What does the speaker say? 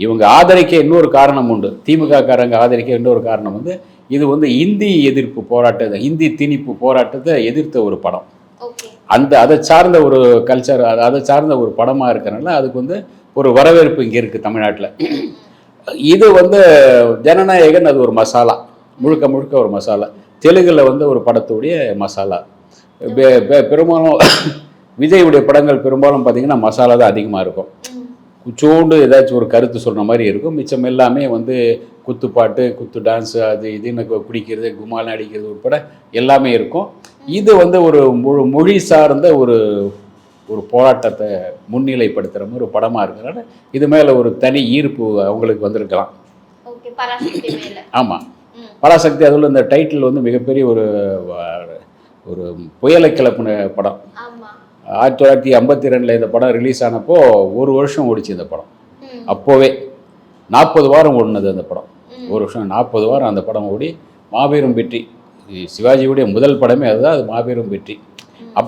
இவங்க ஆதரிக்க இன்னொரு காரணம் உண்டு. திமுக காரங்க ஆதரிக்க இன்னொரு காரணம் வந்து இது வந்து இந்தி எதிர்ப்பு போராட்டத்தை, இந்தி திணிப்பு போராட்டத்தை எதிர்த்த ஒரு படம். அதை சார்ந்த ஒரு கல்ச்சர், அதை சார்ந்த ஒரு படமாக இருக்கிறனால அதுக்கு வந்து ஒரு வரவேற்பு இங்கே இருக்குது தமிழ்நாட்டில். இது வந்து ஜனநாயகன், அது ஒரு மசாலா, முழுக்க முழுக்க ஒரு மசாலா. தெலுங்கில் வந்து ஒரு படத்துடைய மசாலா. பெரும்பாலும் விஜயுடைய படங்கள் பெரும்பாலும் பார்த்தீங்கன்னா மசாலா தான் அதிகமாக இருக்கும். குச்சோண்டு ஏதாச்சும் ஒரு கருத்து சொல்கிற மாதிரி இருக்கும். மிச்சம் எல்லாமே வந்து குத்துப்பாட்டு, குத்து டான்ஸ், அது இதுன்னு குடிக்கிறது, கும்மாலம் அடிக்கிறது உட்பட எல்லாமே இருக்கும். இது வந்து ஒரு மொழி சார்ந்த ஒரு போராட்டத்தை முன்னிலைப்படுத்துகிற மாதிரி ஒரு படமாக இருக்கிறனால இது மேலே ஒரு தனி ஈர்ப்பு அவங்களுக்கு வந்திருக்கலாம். ஆமாம், பராசக்தி. அதில் இந்த டைட்டில் வந்து மிகப்பெரிய ஒரு புயலை கிளப்பின படம். 1952 இந்த படம் ரிலீஸ் ஆனப்போ 1 வருஷம் ஓடிச்சு இந்த படம். அப்போவே 40 வாரம் ஓடினது அந்த படம். 1 வருஷம் 40 வாரம் அந்த படம் ஓடி மாபெரும் வெற்றி. சிவாஜியுடைய முதல் படமே அதுதான், அது மாபெரும் வெற்றி.